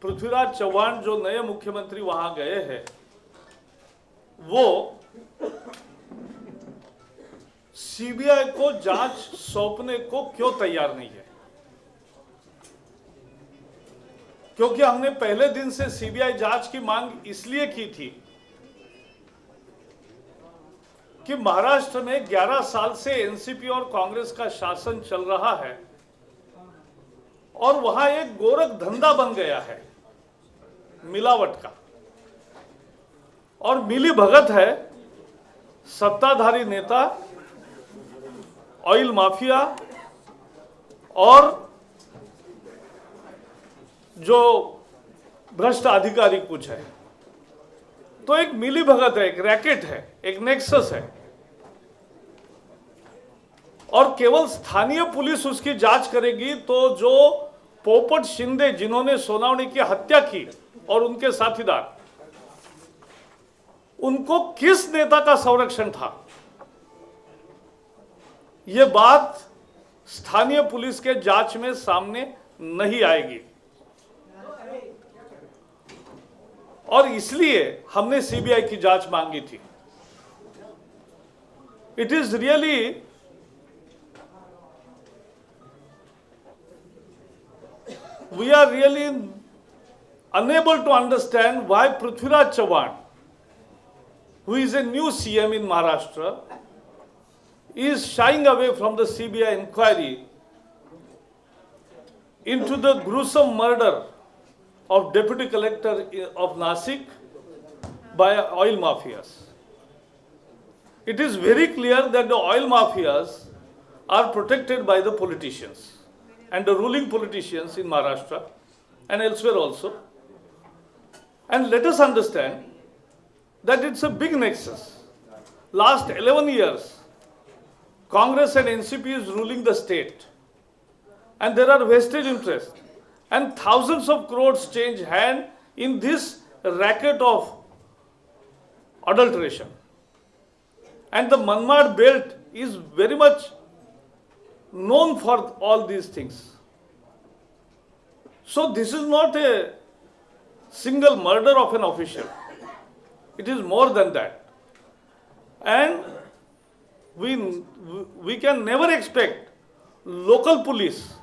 पृथ्वीराज चौहान जो नए मुख्यमंत्री वहां गए हैं, वो सीबीआई को जांच सौंपने को क्यों तैयार नहीं है? क्योंकि हमने पहले दिन से सीबीआई जांच की मांग इसलिए की थी कि महाराष्ट्र में 11 साल से एनसीपी और कांग्रेस का शासन चल रहा है और वहां एक गोरख धंधा बन गया है मिलावट का, और मिली भगत है सत्ताधारी नेता, ऑयल माफिया और जो भ्रष्ट अधिकारी कुछ है। तो एक मिली भगत है, एक रैकेट है, एक नेक्सस है, और केवल स्थानीय पुलिस उसकी जांच करेगी तो जो पोपट शिंदे जिन्होंने सोनावणे की हत्या की और उनके साथीदार, उनको किस नेता का संरक्षण था, यह बात स्थानीय पुलिस के जांच में सामने नहीं आएगी। और इसलिए हमने सीबीआई की जांच मांगी थी। It is really we are really unable to understand why Prithviraj Chauhan, who is a new CM in Maharashtra, is shying away from the CBI inquiry into the gruesome murder of Deputy Collector of Nasik by oil mafias. It is very clear that the oil mafias are protected by the politicians and the ruling politicians in Maharashtra and elsewhere also. And let us understand that it's a big nexus. Last 11 years, Congress and NCP is ruling the state, and there are vested interests, and thousands of crores change hand in this racket of adulteration. And the Manmad belt is very much known for all these things. So this is not a single murder of an official. It is more than that. And we can never expect local police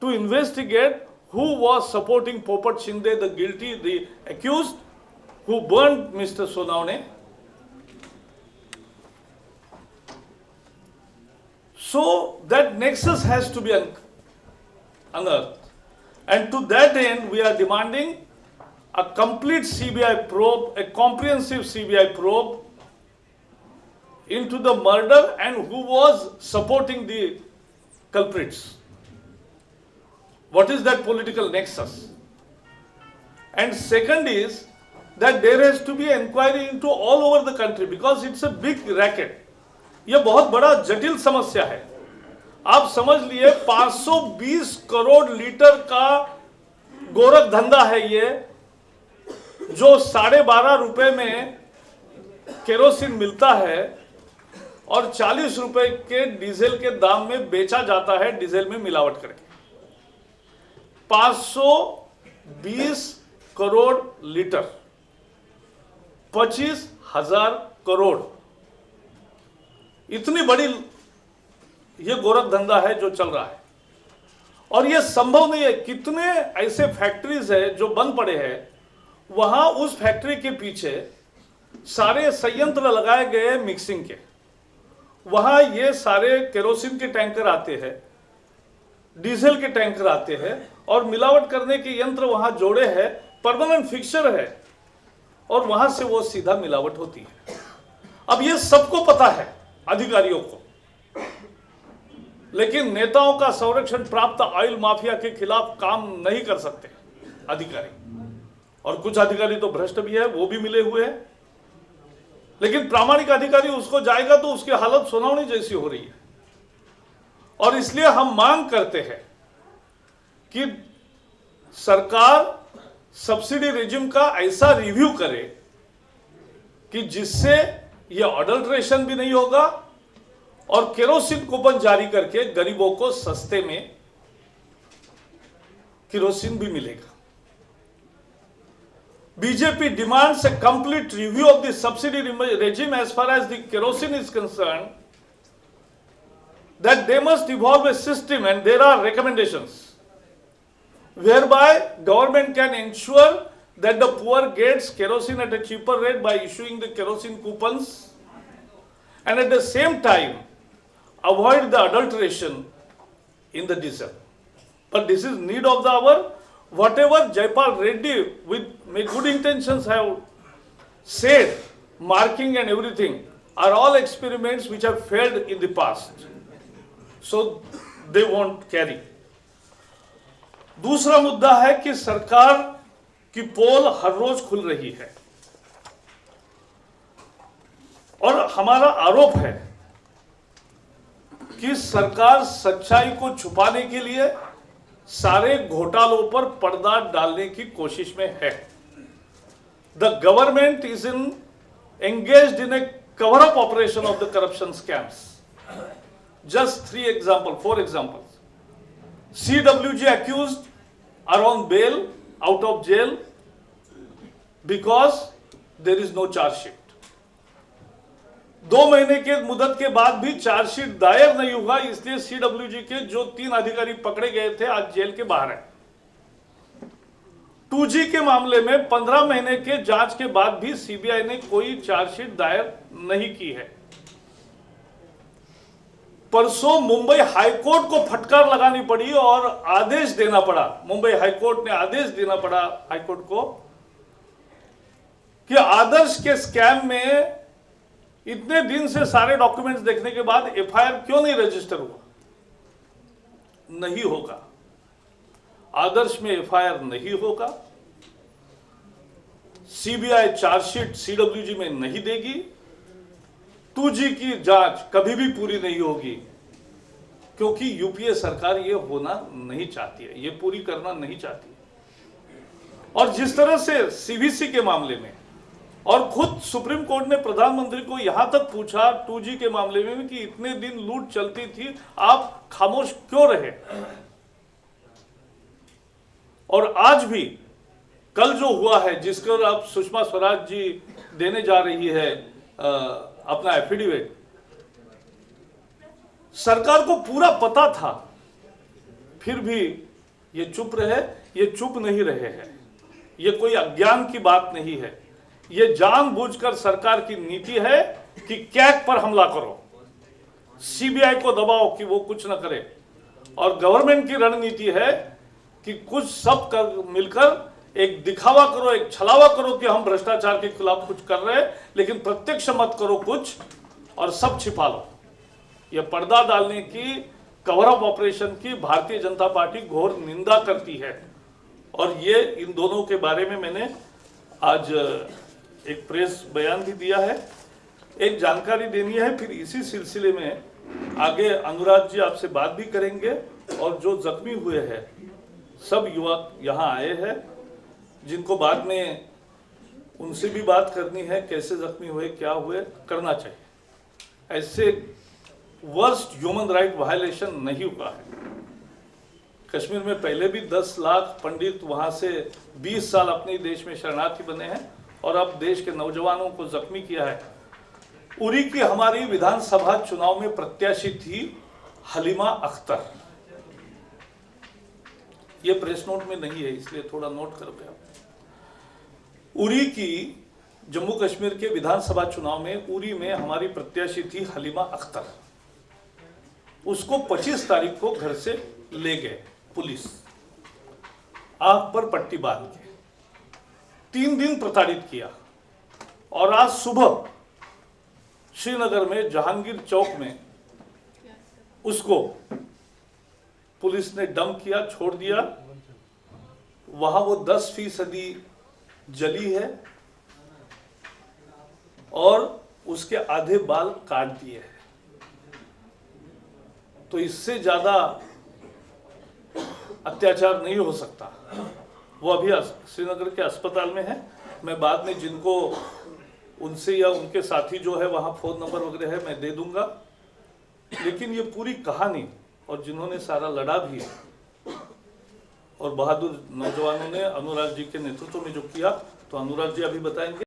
to investigate who was supporting Popat Shinde, the guilty, the accused, who burned Mr. Sonawane. So that nexus has to be unearthed. And to that end, we are demanding a complete CBI probe, a comprehensive CBI probe into the murder and who was supporting the culprits. What is that political nexus? And second is that there has to be inquiry into all over the country because it's a big racket. यह बहुत बड़ा जटिल समस्या है। आप समझ लिए 520 crore litre का गोरख धंधा है ये, जो 12.5 रुपए में केरोसिन मिलता है और 40 रुपए के डीजल के दाम में बेचा जाता है, डीजल में मिलावट करके। 520 करोड़ लीटर, 25,000 करोड़, इतनी बड़ी ये गोरख धंधा है जो चल रहा है। और ये संभव नहीं है। कितने ऐसे फैक्ट्रीज है जो बंद पड़े हैं, वहां उस फैक्ट्री के पीछे सारे संयंत्र लगाए गए मिक्सिंग के, वहां ये सारे केरोसिन के टैंकर आते हैं, डीजल के टैंकर आते हैं और मिलावट करने के यंत्र वहां जोड़े हैं, परमानेंट फिक्सचर है और वहां से वो सीधा मिलावट होती है। अब ये सबको पता है अधिकारियों को, लेकिन नेताओं का संरक्षण प्राप्त ऑयल माफिया के खिलाफ काम नहीं कर सकते अधिकारी, और कुछ अधिकारी तो भ्रष्ट भी है, वो भी मिले हुए हैं। लेकिन प्रामाणिक अधिकारी उसको जाएगा तो उसकी हालत सोनावणी जैसी हो रही है। और इसलिए हम मांग करते हैं कि सरकार सब्सिडी रेजिम का ऐसा रिव्यू करे कि जिससे यह अडल्ट्रेशन भी नहीं होगा और केरोसिन कूपन जारी करके गरीबों को सस्ते में केरोसिन भी मिलेगा। BJP demands a complete review of the subsidy regime as far as the kerosene is concerned, that they must evolve a system, and there are recommendations whereby government can ensure that the poor gets kerosene at a cheaper rate by issuing the kerosene coupons, and at the same time avoid the adulteration in the diesel. But this is need of the hour. Whatever Jaipal Reddy with good intentions have said, marking and everything, are all experiments which have failed in the past. So they won't carry. दूसरा मुद्दा है कि सरकार की पोल हर रोज खुल रही है और हमारा आरोप है कि सरकार सच्चाई को छुपाने के लिए सारे घोटालों पर पर्दा डालने की कोशिश में है. The government is engaged in a cover-up operation of the corruption scams. Just 4 examples. CWG accused are on bail, out of jail, because there is no charge sheet. 2 महीने के मुदत के बाद भी चार्जशीट दायर नहीं हुआ, इसलिए CWG के जो 3 अधिकारी पकड़े गए थे आज जेल के बाहर हैं. 2G के मामले में 15 महीने के जांच के बाद भी सीबीआई ने कोई चार्जशीट दायर नहीं की है. परसों मुंबई हाईकोर्ट को फटकार लगानी पड़ी और आदेश देना पड़ा, मुंबई हाईकोर्ट ने आदेश देना पड़ा हाईकोर्ट को कि आदर्श के स्कैम में इतने दिन से सारे डॉक्यूमेंट्स देखने के बाद एफआईआर क्यों नहीं रजिस्टर हुआ. नहीं होगा, आदर्श में एफआईआर नहीं होगा. सीबीआई चार्जशीट सीडब्ल्यूजी में नहीं देगी. 2G की जांच कभी भी पूरी नहीं होगी, क्योंकि यूपीए सरकार ये होना नहीं चाहती है, ये पूरी करना नहीं चाहती है. और जिस तरह से सीवीसी के मामले में, और खुद सुप्रीम कोर्ट ने प्रधानमंत्री को यहां तक पूछा 2G के मामले में कि इतने दिन लूट चलती थी, आप खामोश क्यों रहे. और आज भी कल जो हुआ है, जिसको अब सुषमा स्वराज जी देने जा रही है अपना एफिडेविट, सरकार को पूरा पता था, फिर भी ये चुप रहे. ये चुप नहीं रहे हैं, ये कोई अज्ञान की बात नहीं है, ये जानबूझकर सरकार की नीति है कि कैग पर हमला करो, सीबीआई को दबाओ कि वो कुछ ना करे. और गवर्नमेंट की रणनीति है कि कुछ सब मिलकर एक दिखावा करो, एक छलावा करो कि हम भ्रष्टाचार के खिलाफ कुछ कर रहे हैं, लेकिन प्रत्यक्ष मत करो कुछ और सब छिपा लो. यह पर्दा डालने की, कवर अप ऑपरेशन की भारतीय जनता पार्टी घोर निंदा करती है. और ये इन दोनों के बारे में मैंने आज एक प्रेस बयान भी दिया है. एक जानकारी देनी है, फिर इसी सिलसिले में आगे अनुराग जी आपसे बात भी करेंगे. और जो जख्मी हुए हैं सब युवक यहाँ आए हैं, जिनको बाद में उनसे भी बात करनी है, कैसे जख्मी हुए, क्या हुए, करना चाहिए. ऐसे वर्स्ट ह्यूमन राइट वायलेशन नहीं हुआ है. कश्मीर में पहले भी 10 लाख पंडित वहां से 20 साल अपने देश में शरणार्थी बने हैं और अब देश के नौजवानों को जख्मी किया है. उरी की हमारी विधानसभा चुनाव में प्रत्याशी थी हलीमा अख्तर. ये प्रेस नोट में नहीं है, इसलिए थोड़ा नोट करोगे आप. उरी की जम्मू कश्मीर के विधानसभा चुनाव में उरी में हमारी प्रत्याशी थी हलीमा अख्तर. उसको 25 तारीख को घर से ले गए पुलिस, आंख पर पट्टी बांध के 3 दिन प्रताड़ित किया. और आज सुबह श्रीनगर में जहांगीर चौक में उसको पुलिस ने डंप किया, छोड़ दिया. वहां वो 10% जली है और उसके आधे बाल काट दिए हैं. तो इससे ज्यादा अत्याचार नहीं हो सकता. वो अभी श्रीनगर के अस्पताल में है. मैं बाद में जिनको उनसे या उनके साथी जो है वहां फोन नंबर वगैरह है मैं दे दूंगा. लेकिन ये पूरी कहानी, और जिन्होंने सारा लड़ा भी और बहादुर नौजवानों ने अनुराग जी के नेतृत्व में जो किया, तो अनुराग जी अभी बताएंगे।